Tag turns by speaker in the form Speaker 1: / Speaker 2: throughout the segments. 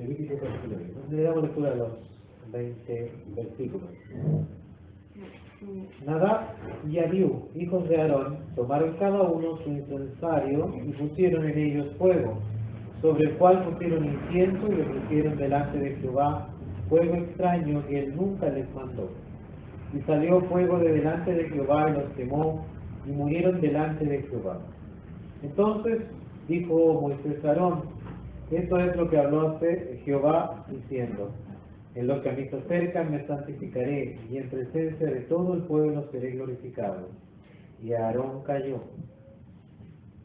Speaker 1: Levítico capítulo 10. Le damos lectura a los 20 versículos. Nadab y Abiú, hijos de Aarón, tomaron cada uno su incensario y pusieron en ellos fuego, sobre el cual pusieron incienso y ofrecieron delante de Jehová fuego extraño que él nunca les mandó. Y salió fuego de delante de Jehová y los quemó, y murieron delante de Jehová. Entonces dijo Moisés a Aarón: esto es lo que habló Jehová diciendo: en los que a mí se acercan me santificaré, y en presencia de todo el pueblo seré glorificado. Y Aarón calló.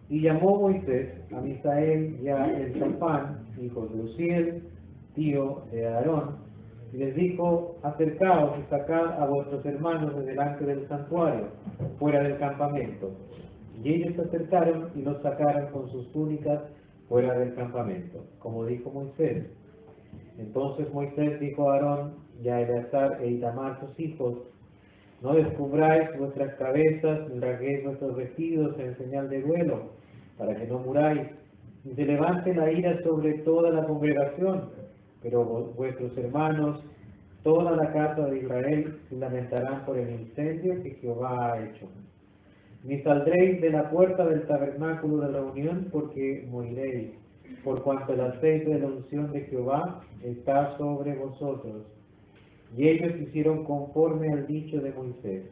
Speaker 1: Y llamó Moisés a Misael y a Elzafán, hijos de Uziel, tío de Aarón, y les dijo: acercaos y sacad a vuestros hermanos de delante del santuario, fuera del campamento. Y ellos se acercaron y los sacaron con sus túnicas fuera del campamento, como dijo Moisés. Entonces Moisés dijo a Aarón y a Eleazar e Itamar sus hijos: no descubráis vuestras cabezas, ni rasguéis vuestros vestidos en señal de duelo, para que no muráis, ni se levante la ira sobre toda la congregación, pero vuestros hermanos, toda la casa de Israel, se lamentarán por el incendio que Jehová ha hecho. Ni saldréis de la puerta del tabernáculo de reunión, porque moriréis, por cuanto el aceite de la unción de Jehová está sobre vosotros. Y ellos hicieron conforme al dicho de Moisés.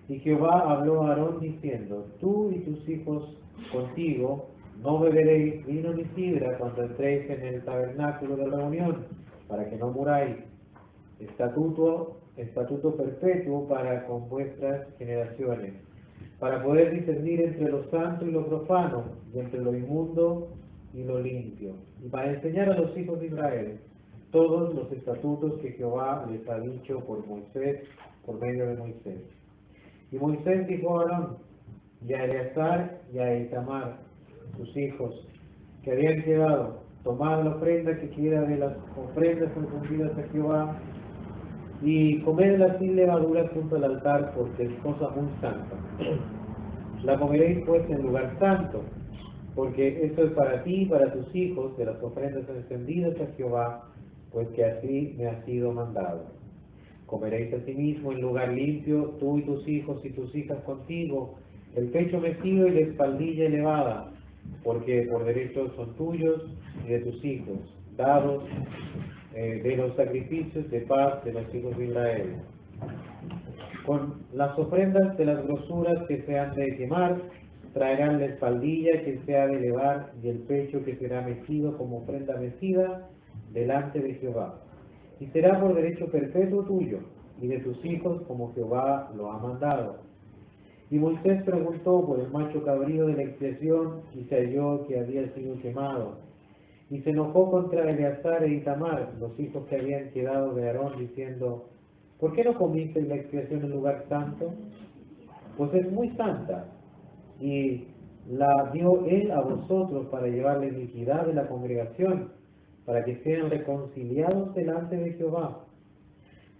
Speaker 1: Y Jehová habló a Aarón diciendo: tú y tus hijos contigo no beberéis vino ni sidra cuando entréis en el tabernáculo de reunión, para que no muráis. Estatuto perpetuo para con vuestras generaciones, para poder discernir entre lo santo y lo profano, y entre lo inmundo y lo limpio, y para enseñar a los hijos de Israel todos los estatutos que Jehová les ha dicho por Moisés, por medio de Moisés. Y Moisés dijo a Aarón y a Eleazar y a Itamar, sus hijos, que habían quedado: tomad la ofrenda que queda de las ofrendas ofrecidas a Jehová, y comedla sin levadura junto al altar, porque es cosa muy santa. La comeréis pues en lugar santo, porque esto es para ti y para tus hijos, de las ofrendas encendidas a Jehová, pues que así me ha sido mandado. Comeréis asimismo en lugar limpio, tú y tus hijos y tus hijas contigo, el pecho mecido y la espaldilla elevada, porque por derecho son tuyos y de tus hijos, dados de los sacrificios de paz de los hijos de Israel. Con las ofrendas de las grosuras que se han de quemar, traerán la espaldilla que se ha de elevar y el pecho que será mecido como ofrenda mecida delante de Jehová. Y será por derecho perpetuo tuyo y de tus hijos, como Jehová lo ha mandado. Y Moisés preguntó por el macho cabrío de la expiación, y se halló que había sido quemado. Y se enojó contra Eleazar e Itamar, los hijos que habían quedado de Aarón, diciendo: ¿por qué no comisteis la expiación en lugar santo? Pues es muy santa, y la dio él a vosotros para llevar la iniquidad de la congregación, para que sean reconciliados delante de Jehová.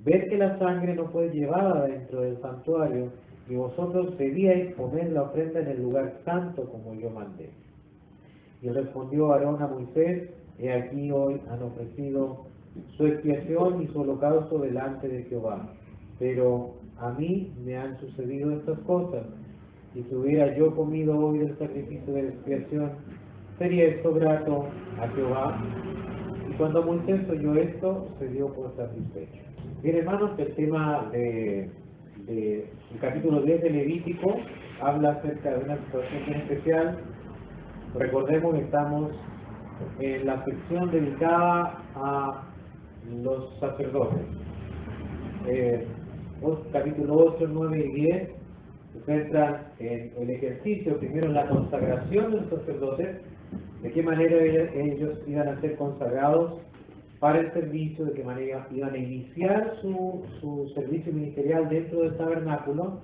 Speaker 1: Ved que la sangre no fue llevada dentro del santuario, y vosotros debíais poner la ofrenda en el lugar santo como yo mandé. Y respondió Aarón a Moisés: he aquí hoy han ofrecido su expiación y su holocausto delante de Jehová. Pero a mí me han sucedido estas cosas, y si hubiera yo comido hoy del sacrificio de la expiación, sería esto grato a Jehová. Y cuando Moisés oyó esto, se dio por satisfecho. Bien, hermanos, el tema del capítulo 10 de Levítico habla acerca de una situación bien especial. Recordemos que estamos en la sección dedicada a los sacerdotes. Capítulo 8, 9 y 10 se centran en el ejercicio, primero en la consagración de los sacerdotes, de qué manera ellos iban a ser consagrados para el servicio, de qué manera iban a iniciar su servicio ministerial dentro del tabernáculo,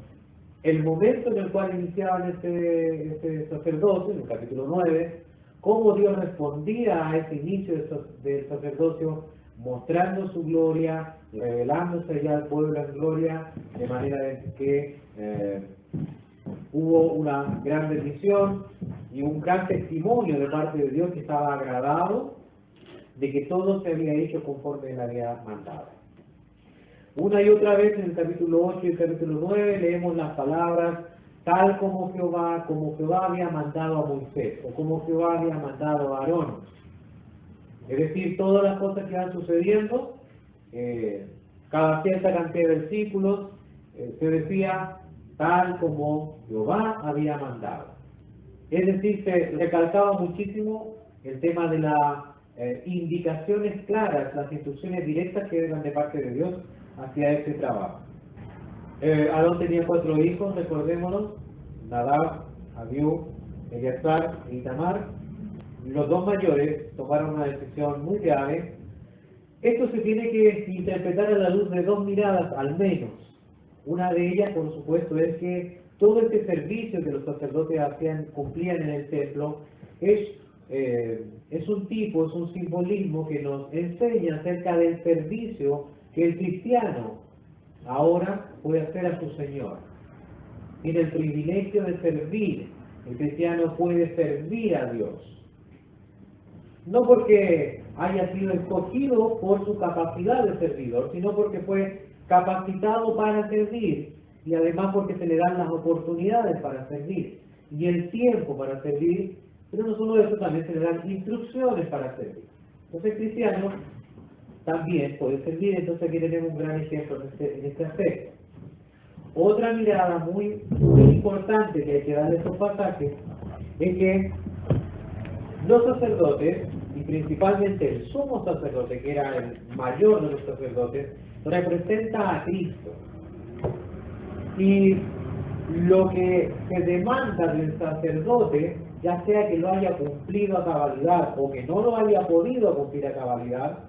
Speaker 1: el momento en el cual iniciaban este sacerdocio, en el capítulo 9, cómo Dios respondía a ese inicio del sacerdocio, mostrando su gloria, revelándose ya al pueblo en gloria, de manera que hubo una gran bendición y un gran testimonio de parte de Dios que estaba agradado de que todo se había hecho conforme él había mandado. Una y otra vez en el capítulo 8 y el capítulo 9 leemos las palabras tal como Jehová había mandado a Moisés, o como Jehová había mandado a Aarón. Es decir, todas las cosas que van sucediendo, cada cierta cantidad de versículos, se decía tal como Jehová había mandado. Es decir, se recalcaba muchísimo el tema de las indicaciones claras, las instrucciones directas que eran de parte de Dios hacia ese trabajo. Aarón tenía 4 hijos, recordémonos, Nadab, Abiú, Eleazar e Itamar. Los 2 mayores tomaron una decisión muy grave. Esto se tiene que interpretar a la luz de 2 miradas al menos. Una de ellas, por supuesto, es que todo este servicio que los sacerdotes cumplían en el templo es un tipo, es un simbolismo que nos enseña acerca del servicio que el cristiano ahora puede hacer a su Señor. Tiene el privilegio de servir. El cristiano puede servir a Dios. No porque haya sido escogido por su capacidad de servidor, sino porque fue capacitado para servir y además porque se le dan las oportunidades para servir y el tiempo para servir, pero no solo eso, también se le dan instrucciones para servir. Entonces el cristiano también puede servir, entonces aquí tenemos un gran ejemplo en este aspecto. Otra mirada muy importante que hay que darle a estos pasajes es que los sacerdotes, y principalmente el sumo sacerdote, que era el mayor de los sacerdotes, representa a Cristo. Y lo que se demanda del sacerdote, ya sea que lo haya cumplido a cabalidad o que no lo haya podido cumplir a cabalidad,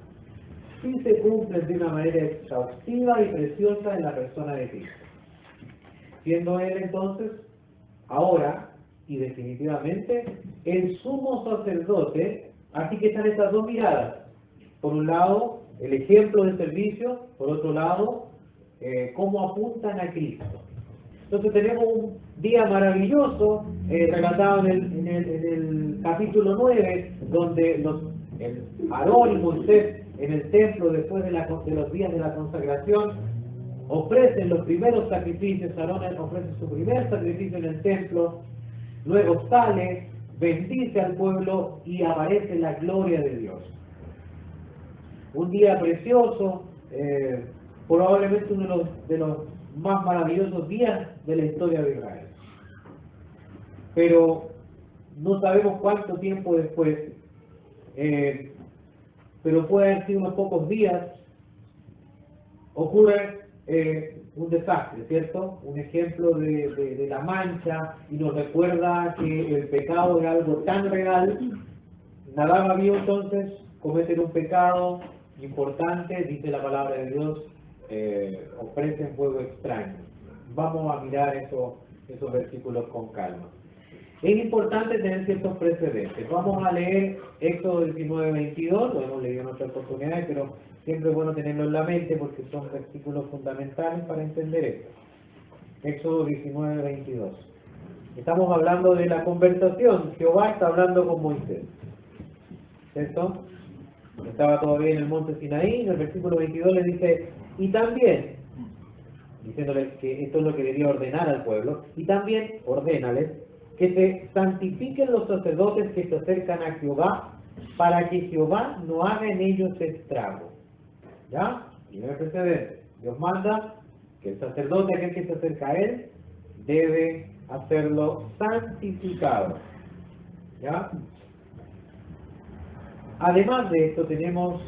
Speaker 1: sí se cumple de una manera exhaustiva y preciosa en la persona de Cristo. Siendo Él entonces, ahora y definitivamente, el sumo sacerdote. Así que están estas 2 miradas. Por un lado, el ejemplo de servicio, por otro lado, cómo apuntan a Cristo. Entonces tenemos un día maravilloso, relatado en el capítulo 9, donde Aarón y Moisés en el templo, después de los días de la consagración, ofrecen los primeros sacrificios. Aarón ofrece su primer sacrificio en el templo, luego sale, bendice al pueblo y aparece la gloria de Dios. Un día precioso, probablemente uno de los más maravillosos días de la historia de Israel. Pero no sabemos cuánto tiempo después, pero puede haber sido unos pocos días, ocurre un desastre, ¿cierto? Un ejemplo de la mancha, y nos recuerda que el pecado es algo tan real. Nadab y Abiú entonces cometen un pecado importante, dice la palabra de Dios, ofrecen fuego extraño. Vamos a mirar esos versículos con calma. Es importante tener ciertos precedentes. Vamos a leer Éxodo 19, 22, lo hemos leído en otras oportunidades, pero siempre es bueno tenerlo en la mente porque son versículos fundamentales para entender esto. Éxodo 19, 22. Estamos hablando de la conversación. Jehová está hablando con Moisés, ¿cierto? Estaba todavía en el monte Sinaí, en el versículo 22 le dice, y también, diciéndole que esto es lo que debía ordenar al pueblo, y también ordénales que se santifiquen los sacerdotes que se acercan a Jehová, para que Jehová no haga en ellos estrago. ¿Ya? Y no hay precedente. Dios manda que el sacerdote, aquel que se acerca a él, debe hacerlo santificado. ¿Ya? Además de esto tenemos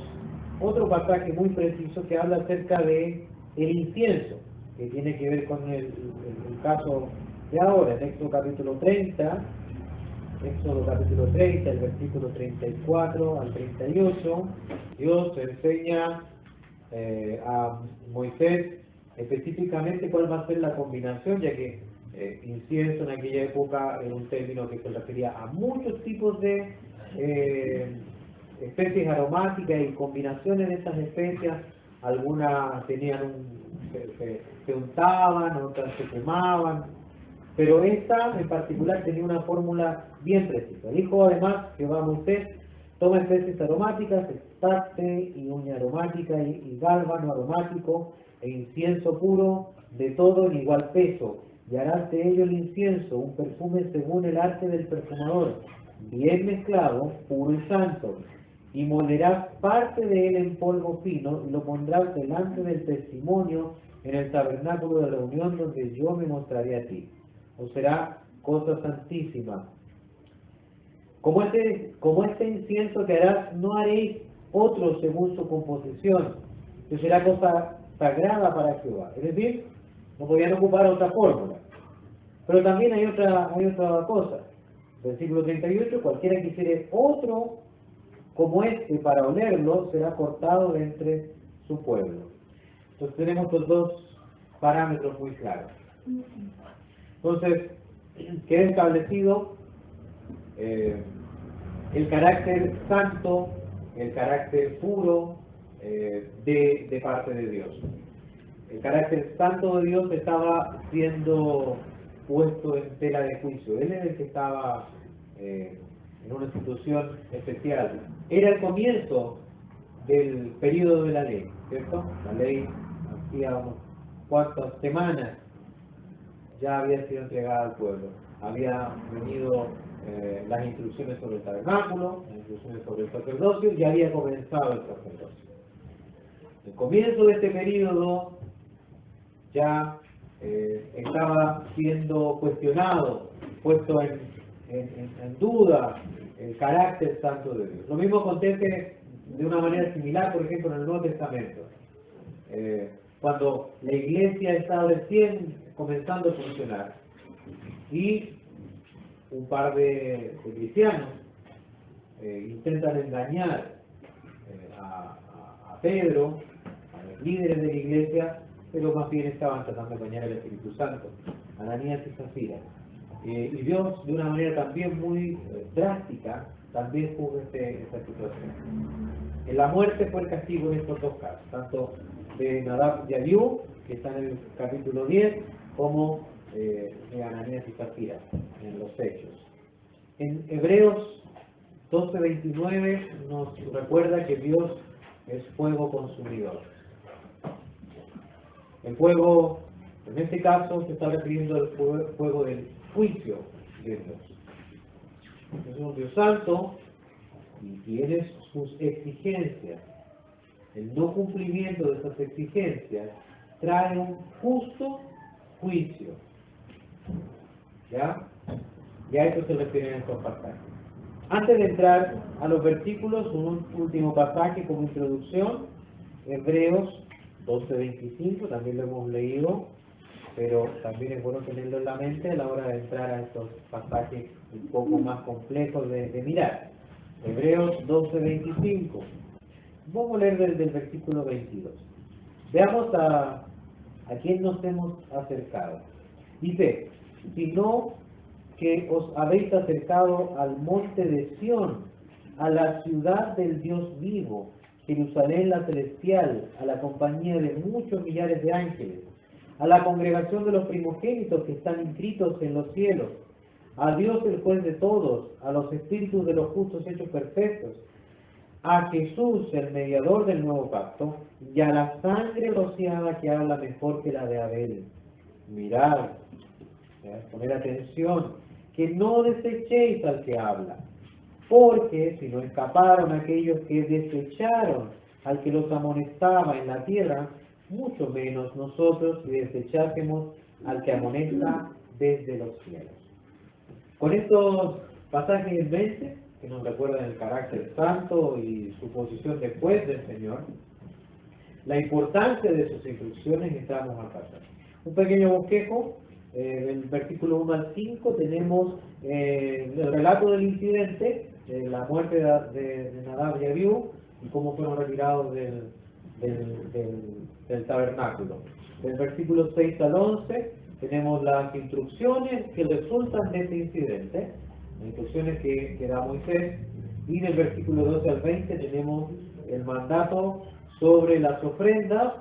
Speaker 1: otro pasaje muy preciso que habla acerca de el incienso, que tiene que ver con el caso de ahora, en Éxodo capítulo 30, el versículo 34 al 38, Dios enseña a Moisés específicamente cuál va a ser la combinación, ya que incienso en aquella época era un término que se refería a muchos tipos de especies aromáticas y combinaciones de estas especias. Algunas tenían se untaban, otras se quemaban, pero esta en particular tenía una fórmula bien precisa. Dijo además Jehová a Moisés, Toma especies aromáticas, estacte y uña aromática y gálbano aromático e incienso puro de todo en igual peso, y harás de ello el incienso, un perfume según el arte del perfumador, bien mezclado, puro y santo, y molerás parte de él en polvo fino y lo pondrás delante del testimonio en el tabernáculo de reunión donde yo me mostraré a ti. O será cosa santísima. Como este incienso que harás, no haréis otro según su composición, que será cosa sagrada para Jehová. Es decir, no podían ocupar otra fórmula. Pero también hay otra cosa. Versículo 38, cualquiera que hiciere otro como este para olerlo, será cortado de entre su pueblo. Entonces tenemos los dos parámetros muy claros. Entonces, queda establecido el carácter santo, el carácter puro de parte de Dios. El carácter santo de Dios estaba siendo puesto en tela de juicio. Él es el que estaba en una situación especial. Era el comienzo del periodo de la ley, ¿cierto? La ley hacía unas cuantas semanas ya había sido entregada al pueblo. Había venido las instrucciones sobre el tabernáculo, las instrucciones sobre el sacerdocio, y había comenzado el sacerdocio. El comienzo de este periodo ya estaba siendo cuestionado, puesto en duda el carácter santo de Dios. Lo mismo acontece de una manera similar, por ejemplo, en el Nuevo Testamento. Cuando la iglesia está recién comenzando a funcionar y un par de cristianos intentan engañar a Pedro, a los líderes de la iglesia, pero más bien estaban tratando de engañar al Espíritu Santo, Ananías y Zafira. Y Dios, de una manera también muy drástica, también juzga esta situación. En la muerte fue el castigo en estos dos casos, tanto de Nadab y Abiú, que está en el capítulo 10, como de Ananías y Zafira, en los Hechos. En Hebreos 12:29 nos recuerda que Dios es fuego consumidor. El fuego, en este caso, se está refiriendo al fuego del juicio de Dios. Es un Dios santo y tiene sus exigencias. El no cumplimiento de esas exigencias trae un justo juicio. ¿Ya? Y a eso se refieren estos pasajes. Antes de entrar a los versículos, un último pasaje como introducción, Hebreos 12:25, también lo hemos leído, pero también es bueno tenerlo en la mente a la hora de entrar a estos pasajes un poco más complejos de mirar. Hebreos 12:25. Vamos a leer desde el versículo 22. Veamos a quién nos hemos acercado. Dice, sino que os habéis acercado al monte de Sión, a la ciudad del Dios vivo, Jerusalén la celestial, a la compañía de muchos millares de ángeles, a la congregación de los primogénitos que están inscritos en los cielos, a Dios el juez de todos, a los espíritus de los justos hechos perfectos, a Jesús el mediador del nuevo pacto, y a la sangre rociada que habla mejor que la de Abel. Mirad, poner atención, que no desechéis al que habla, porque si no escaparon aquellos que desecharon al que los amonestaba en la tierra, mucho menos nosotros si desechásemos al que amonesta desde los cielos. Con estos pasajes en mente, que nos recuerdan el carácter santo y su posición después del Señor, la importancia de sus instrucciones, entramos al pasaje. Un pequeño bosquejo, del versículo 1 al 5 tenemos el relato del incidente, la muerte de Nadab y Abiú, y cómo fueron retirados del tabernáculo. Del versículo 6 al 11 tenemos las instrucciones que resultan de este incidente, las instrucciones que da Moisés, y del versículo 12 al 20 tenemos el mandato sobre las ofrendas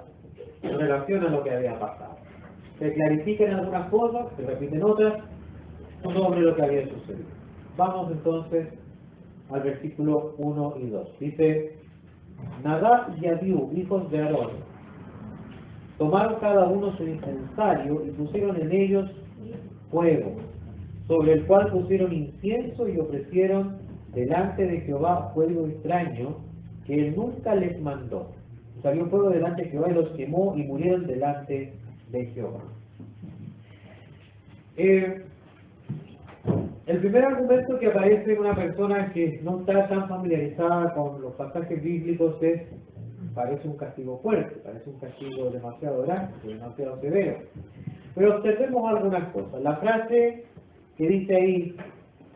Speaker 1: en relación a lo que había pasado. Se clarifican algunas cosas, se repiten otras, sobre lo que había sucedido. Vamos entonces al versículo 1 y 2. Dice, Nadab y Abiú, hijos de Aarón, tomaron cada uno su incensario y pusieron en ellos fuego, sobre el cual pusieron incienso y ofrecieron delante de Jehová fuego extraño que él nunca les mandó. Salió fuego delante de Jehová y los quemó y murieron delante de Jehová. El primer argumento que aparece en una persona que no está tan familiarizada con los pasajes bíblicos es, parece un castigo fuerte, parece un castigo demasiado drástico, demasiado severo. Pero observemos algunas cosas. La frase que dice ahí,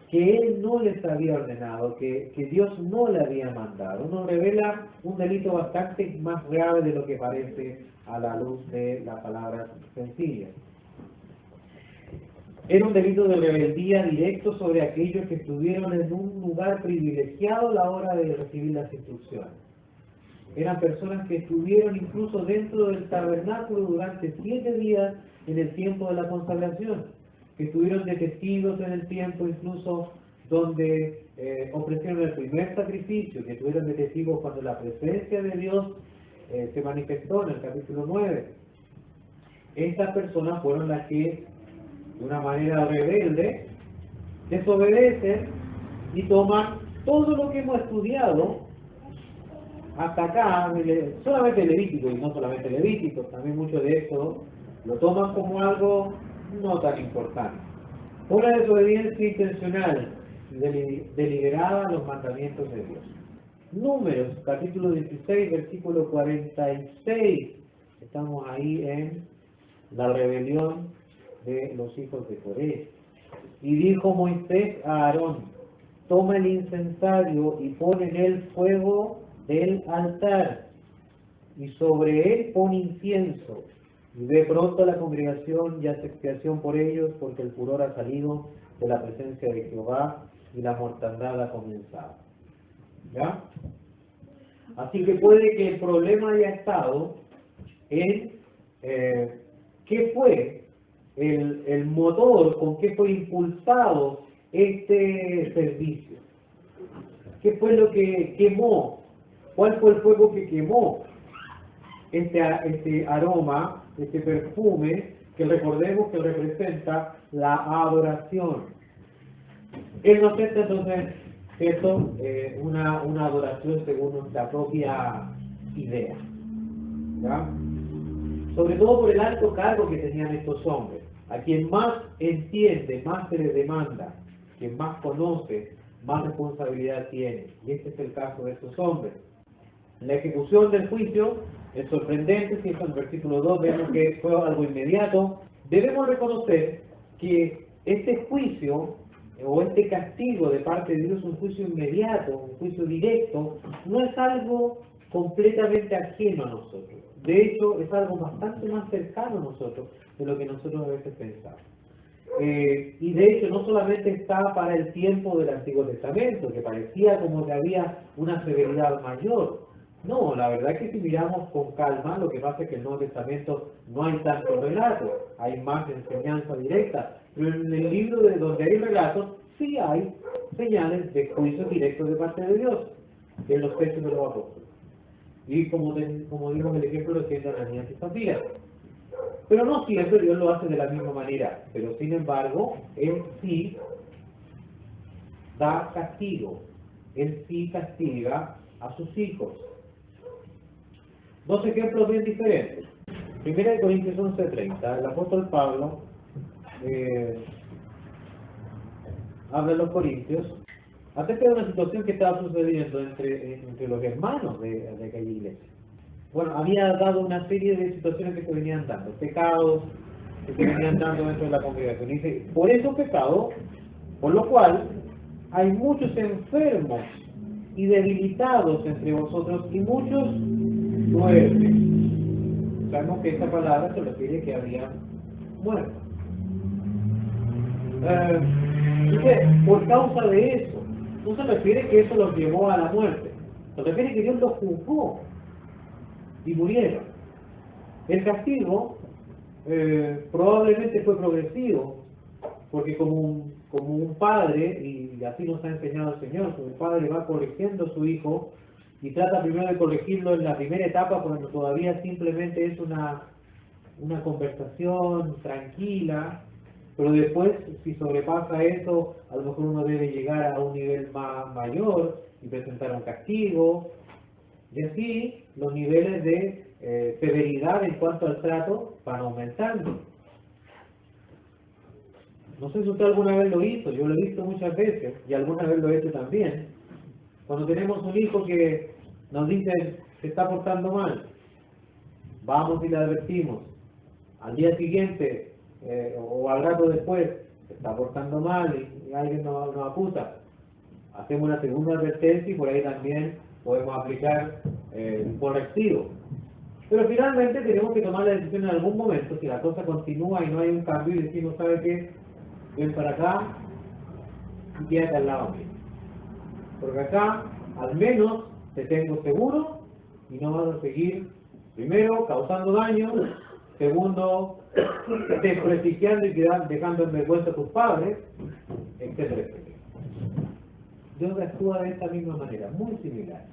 Speaker 1: que él no les había ordenado, que Dios no le había mandado, nos revela un delito bastante más grave de lo que parece a la luz de la palabra sencilla. Era un delito de rebeldía directo sobre aquellos que estuvieron en un lugar privilegiado a la hora de recibir las instrucciones. Eran personas que estuvieron incluso dentro del tabernáculo durante 7 días en el tiempo de la consagración, que estuvieron de testigos en el tiempo incluso donde ofrecieron el primer sacrificio, que estuvieron de testigos cuando la presencia de Dios se manifestó en el capítulo 9. Estas personas fueron las que de una manera rebelde, desobedecen y toman todo lo que hemos estudiado hasta acá, solamente Levítico, y no solamente Levítico, también mucho de esto, lo toman como algo no tan importante. Una desobediencia intencional, deliberada a los mandamientos de Dios. Números, capítulo 16, versículo 46. Estamos ahí en la rebelión de los hijos de Coré. Y dijo Moisés a Aarón, toma el incensario y pon en él fuego del altar, y sobre él pon incienso, y ve pronto a la congregación y hace expiación por ellos, porque el furor ha salido de la presencia de Jehová y la mortandad ha comenzado. ¿Ya? Así que puede que el problema haya estado en qué fue el motor, con qué fue impulsado este servicio. ¿Qué fue lo que quemó? ¿Cuál fue el fuego que quemó este aroma, este perfume, que recordemos que representa la adoración? Él no acepta entonces eso, una adoración según nuestra propia idea. ¿Ya? Sobre todo por el alto cargo que tenían estos hombres. A quien más entiende, más se le demanda, quien más conoce, más responsabilidad tiene. Y este es el caso de estos hombres. La ejecución del juicio es sorprendente, si en el versículo 2 vemos que fue algo inmediato. Debemos reconocer que este juicio o este castigo de parte de Dios, un juicio inmediato, un juicio directo, no es algo completamente ajeno a nosotros. De hecho, es algo bastante más cercano a nosotros de lo que nosotros a veces pensamos. Y de hecho, no solamente está para el tiempo del Antiguo Testamento, que parecía como que había una severidad mayor. No, la verdad es que si miramos con calma, lo que pasa es que en el Nuevo Testamento no hay tanto relato, hay más enseñanza directa. Pero en el libro de donde hay relatos, sí hay señales de juicio directo de parte de Dios, en los Hechos de los Apóstoles. Y como digo en el ejemplo de Ananías y Zafira. Pero no siempre Dios lo hace de la misma manera. Pero sin embargo, Él sí da castigo. Él sí castiga a sus hijos. Dos ejemplos bien diferentes. Primera de Corintios 11:30, el apóstol Pablo habla a los corintios acerca de una situación que estaba sucediendo entre los hermanos de aquella iglesia. Bueno, había dado una serie de situaciones que se venían dando, pecados que se venían dando dentro de la congregación. Y dice, por esos pecados, por lo cual hay muchos enfermos y debilitados entre vosotros y muchos duermen. Sabemos que esta palabra se refiere que habían muerto. Dice, por causa de eso, no se refiere que eso los llevó a la muerte, se refiere que Dios los juzgó y murieron. El castigo probablemente fue progresivo, porque como como un padre, y así nos ha enseñado el Señor, como un padre va corrigiendo a su hijo y trata primero de corregirlo en la primera etapa cuando todavía simplemente es una conversación tranquila, pero después si sobrepasa eso, a lo mejor uno debe llegar a un nivel mayor y presentar un castigo, y así los niveles de severidad en cuanto al trato van aumentando. No sé si usted alguna vez lo hizo, yo lo he visto muchas veces, y alguna vez lo he hecho también. Cuando tenemos un hijo que nos dice se está portando mal, vamos y le advertimos. Al día siguiente, o al rato después, se está portando mal y alguien nos acusa. Hacemos una segunda advertencia y por ahí también podemos aplicar un correctivo. Pero finalmente tenemos que tomar la decisión en algún momento, si la cosa continúa y no hay un cambio, y decimos, ¿sabe qué? Ven para acá y quédate al lado mío. Porque acá, al menos, te tengo seguro y no vas a seguir, primero, causando daño, segundo, desprestigiando y dejando en vergüenza a tus padres, etcétera, etcétera. Dios actúa de esta misma manera, muy similar.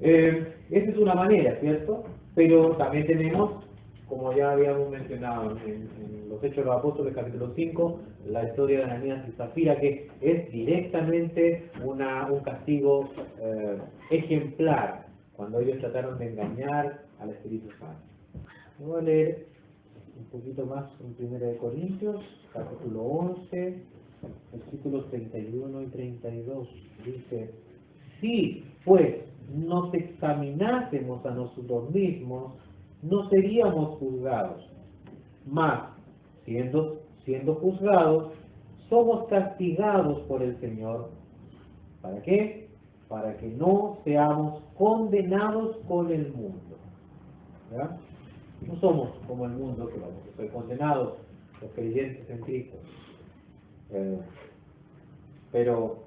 Speaker 1: Esa es una manera, ¿cierto? Pero también tenemos, como ya habíamos mencionado en los Hechos de los Apóstoles, capítulo 5, la historia de Ananías y Zafira, que es directamente un castigo ejemplar, cuando ellos trataron de engañar al Espíritu Santo. Voy a leer un poquito más en 1 Corintios, capítulo 11, versículos 31 y 32. Dice, si pues nos examinásemos a nosotros mismos, no seríamos juzgados. Mas, siendo juzgados, somos castigados por el Señor. ¿Para qué? Para que no seamos condenados con el mundo. ¿Verdad? No somos como el mundo, que vamos a ser condenados los creyentes en Cristo. Pero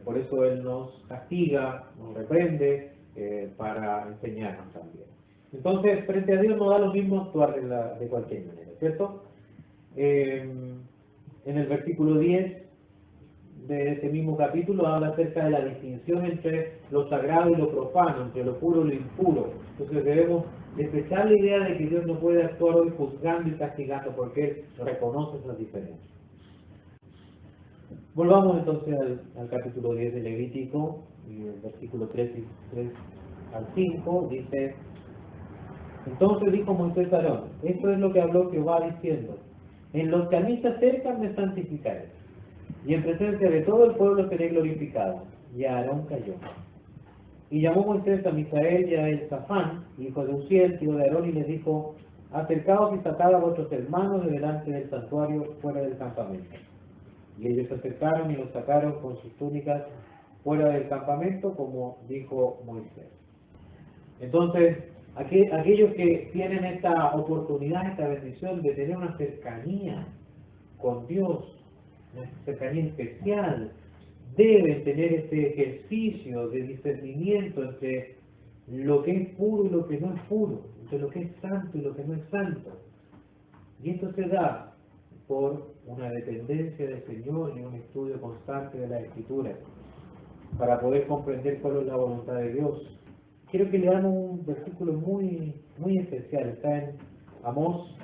Speaker 1: por eso Él nos castiga, nos reprende, para enseñarnos también. Entonces, frente a Dios no da lo mismo actuar de cualquier manera, ¿cierto? En el versículo 10 de ese mismo capítulo habla acerca de la distinción entre lo sagrado y lo profano, entre lo puro y lo impuro. Entonces debemos desechar la idea de que Dios no puede actuar hoy juzgando y castigando, porque Él reconoce esas diferencias. Volvamos entonces al capítulo 10 de Levítico, y el versículo 3 al 5, dice, entonces dijo Moisés a Aarón, esto es lo que habló Jehová diciendo, en los que a mí se acercan me santificaré, y en presencia de todo el pueblo seré glorificado. Y Aarón cayó. Y llamó Moisés a Misael y a Elzafán, hijo de Uziel, tío de Aarón, y les dijo, acercaos y sacad a vuestros hermanos de delante del santuario fuera del campamento. Y ellos se acercaron y los sacaron con sus túnicas fuera del campamento, como dijo Moisés. Entonces, aquellos que tienen esta oportunidad, esta bendición de tener una cercanía con Dios, una cercanía especial, deben tener este ejercicio de discernimiento entre lo que es puro y lo que no es puro, entre lo que es santo y lo que no es santo. Y esto se da por una dependencia del Señor y un estudio constante de la Escritura, para poder comprender cuál es la voluntad de Dios. Quiero que leamos un versículo muy, muy especial, está en Amós,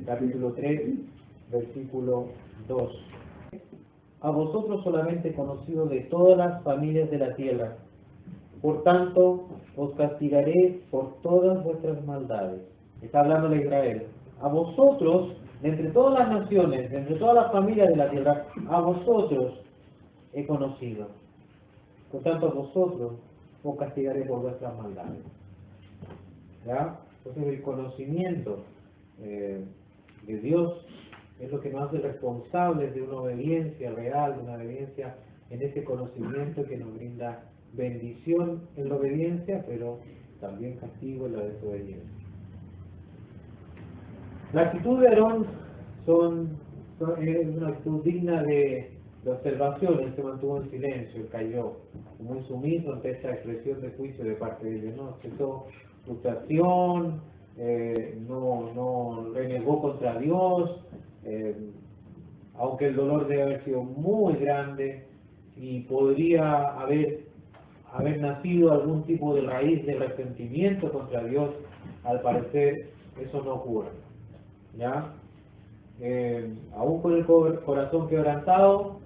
Speaker 1: capítulo 3, versículo 2. A vosotros solamente conocido de todas las familias de la tierra, por tanto os castigaré por todas vuestras maldades. Está hablando de Israel. A vosotros, de entre todas las naciones, de entre todas las familias de la tierra, a vosotros he conocido. Por tanto, a vosotros os castigaré por vuestras maldades. ¿Ya? Entonces el conocimiento de Dios es lo que nos hace responsables de una obediencia real, de una obediencia en ese conocimiento que nos brinda bendición en la obediencia, pero también castigo en la desobediencia. La actitud de Aarón es una actitud digna de observación. Él se mantuvo en silencio, cayó muy sumiso ante esta expresión de juicio de parte de Dios. No expresó frustración, no renegó contra Dios, aunque el dolor debe haber sido muy grande y podría haber nacido algún tipo de raíz de resentimiento contra Dios, al parecer eso no ocurre. ¿Ya? Aún con el corazón quebrantado,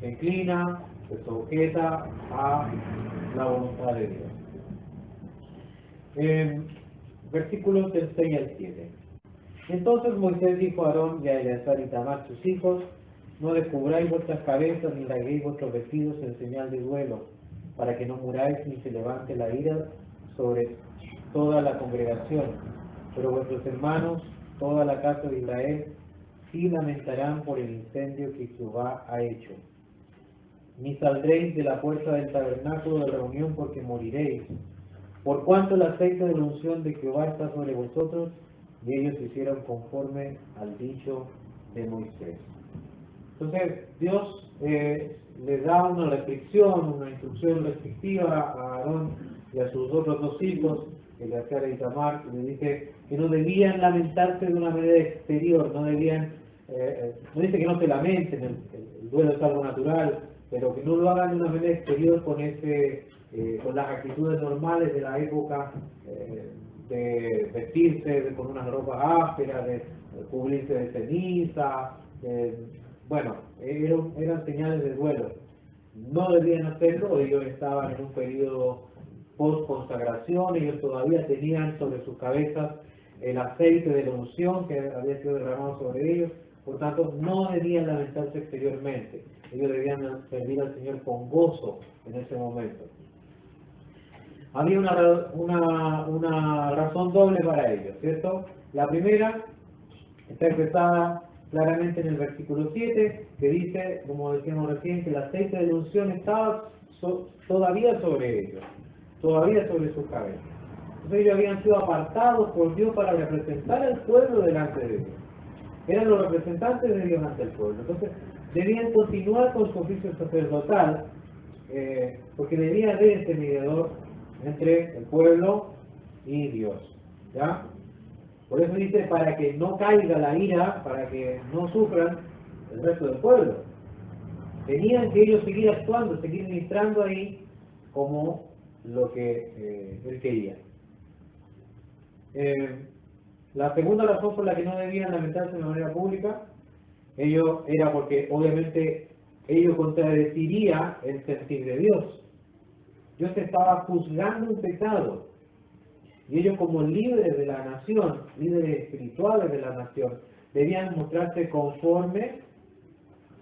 Speaker 1: se inclina, se sujeta a la voluntad de Dios. Versículos del 6 al 7. Entonces Moisés dijo a Aarón y a Eleazar y Tamar, sus hijos, no descubráis vuestras cabezas ni rasguéis vuestros vestidos en señal de duelo, para que no muráis ni se levante la ira sobre toda la congregación. Pero vuestros hermanos, toda la casa de Israel, sí lamentarán por el incendio que Jehová ha hecho. Ni saldréis de la puerta del tabernáculo de reunión porque moriréis, por cuanto el aceite de la unción de Jehová está sobre vosotros. Y ellos hicieron conforme al dicho de Moisés. Entonces Dios les da una restricción, una instrucción restrictiva a Aarón y a sus otros dos hijos, Eleazar y Tamar, que le dice que no debían lamentarse de una manera exterior, no debían, no dice que no se lamenten, el duelo es algo natural, pero que no lo hagan de una manera exterior con las actitudes normales de la época, de vestirse con unas ropas ásperas, de cubrirse de ceniza, eran señales de duelo. No debían hacerlo, ellos estaban en un periodo post-consagración, ellos todavía tenían sobre sus cabezas el aceite de la unción que había sido derramado sobre ellos, por tanto no debían lamentarse exteriormente, ellos debían servir al Señor con gozo en ese momento. Había una razón doble para ello, ¿cierto? La primera está expresada claramente en el versículo 7, que dice, como decíamos recién, que el aceite de la unción estaba todavía sobre ellos, todavía sobre sus cabezas. Entonces ellos habían sido apartados por Dios para representar al pueblo delante de Dios. Eran los representantes de Dios ante el pueblo. Entonces debían continuar con su oficio sacerdotal, porque debía haber ese mediador entre el pueblo y Dios. ¿Ya? Por eso dice, para que no caiga la ira, para que no sufran el resto del pueblo. Tenían que ellos seguir actuando, seguir ministrando ahí como lo que él quería. La segunda razón por la que no debían lamentarse de manera pública, era porque obviamente ello contradeciría el sentir de Dios. Dios estaba juzgando un pecado. Y ellos como líderes de la nación, líderes espirituales de la nación, debían mostrarse conforme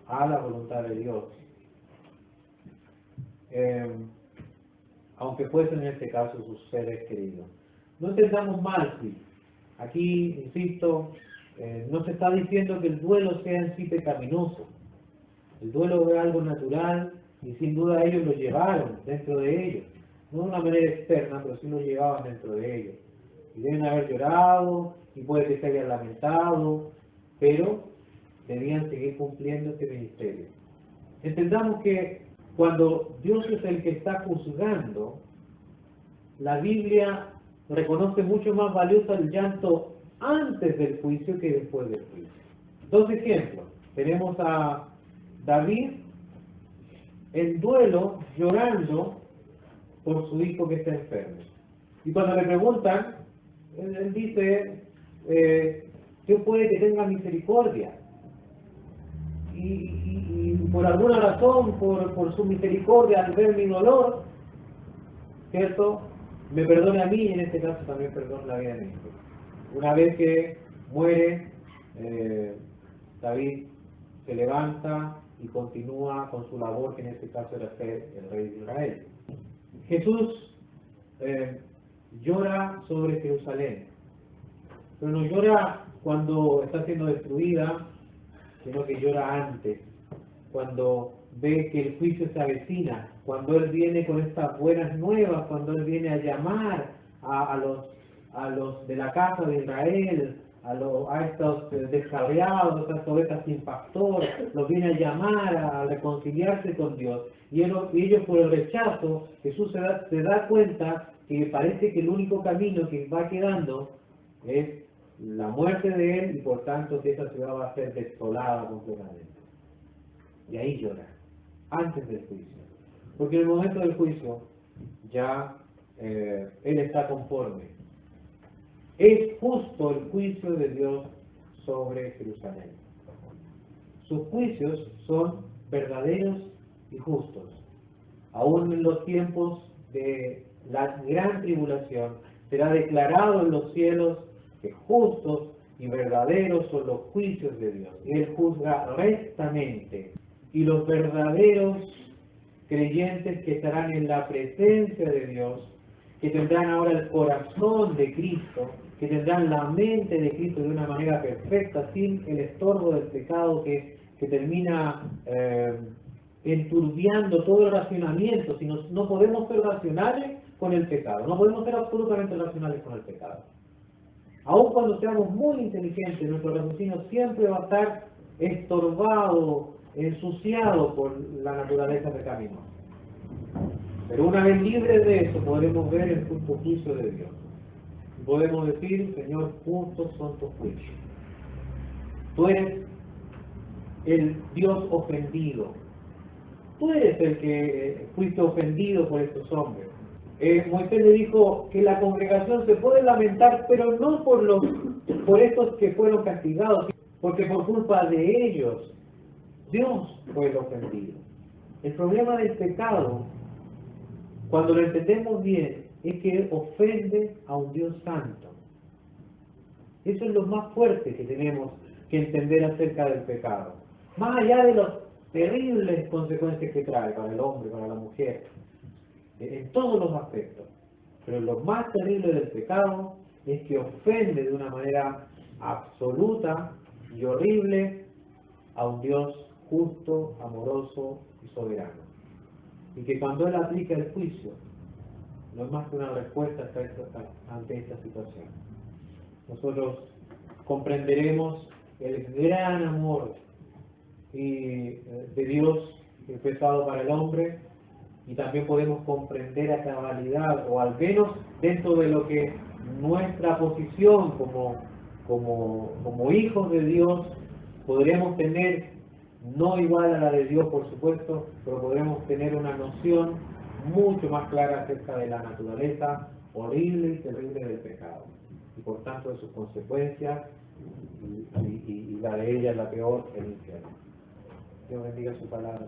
Speaker 1: a la voluntad de Dios. Aunque fuesen en este caso sus seres queridos. No entendamos mal, sí. Aquí, insisto, no se está diciendo que el duelo sea en sí pecaminoso. El duelo es algo natural y sin duda ellos lo llevaron dentro de ellos. No de una manera externa, pero sí lo llevaban dentro de ellos. Y deben haber llorado, y puede que se hayan lamentado, pero debían seguir cumpliendo este ministerio. Entendamos que cuando Dios es el que está juzgando, la Biblia reconoce mucho más valioso el llanto antes del juicio que después del juicio. Dos ejemplos. Tenemos a David en duelo, llorando por su hijo que está enfermo. Y cuando le preguntan, él dice, Dios puede que tenga misericordia. Y por alguna razón, por su misericordia, al ver mi dolor, ¿cierto? Me perdone a mí y en este caso también perdone la vida de mi hijo. Una vez que muere, David se levanta y continúa con su labor, que en este caso era ser el rey de Israel. Jesús llora sobre Jerusalén, pero no llora cuando está siendo destruida, sino que llora antes, cuando ve que el juicio se avecina, cuando Él viene con estas buenas nuevas, cuando Él viene a llamar a los de la casa de Israel, a estos descarriados, a estas ovejas sin pastor, los viene a llamar a reconciliarse con Dios. Y ellos por el rechazo, Jesús se da cuenta que parece que el único camino que va quedando es la muerte de Él, y por tanto que esa ciudad va a ser desolada completamente. y ahí llora, antes del juicio. Porque en el momento del juicio ya Él está conforme. Es justo el juicio de Dios sobre Jerusalén. Sus juicios son verdaderos y justos. Aún en los tiempos de la gran tribulación será declarado en los cielos que justos y verdaderos son los juicios de Dios. Y Él juzga rectamente. Y los verdaderos creyentes que estarán en la presencia de Dios, que tendrán ahora el corazón de Cristo, que tendrán la mente de Cristo de una manera perfecta, sin el estorbo del pecado que termina enturbiando todo el racionamiento. Si no podemos ser racionales con el pecado, no podemos ser absolutamente racionales con el pecado. Aun cuando seamos muy inteligentes, nuestro raciocinio siempre va a estar estorbado, ensuciado por la naturaleza pecaminosa. Pero una vez libres de eso, podremos ver el justo juicio de Dios. Podemos decir, Señor, justos son tus juicios. Tú eres el Dios ofendido. Tú eres el que fuiste ofendido por estos hombres. Moisés le dijo que la congregación se puede lamentar, pero no por estos que fueron castigados, porque por culpa de ellos, Dios fue el ofendido. El problema del pecado, cuando lo entendemos bien, es que ofende a un Dios santo. Eso es lo más fuerte que tenemos que entender acerca del pecado. Más allá de las terribles consecuencias que trae para el hombre, para la mujer, en todos los aspectos. Pero lo más terrible del pecado es que ofende de una manera absoluta y horrible a un Dios justo, amoroso y soberano. Y que cuando Él aplica el juicio, no es más que una respuesta ante esta situación. Nosotros comprenderemos el gran amor de Dios expresado para el hombre, y también podemos comprender a cabalidad, o al menos dentro de lo que nuestra posición como hijos de Dios, podremos tener, no igual a la de Dios por supuesto, pero podremos tener una noción mucho más clara acerca de la naturaleza horrible y terrible del pecado, y por tanto de sus consecuencias, y la de ella, la peor, el infierno. Dios bendiga su palabra.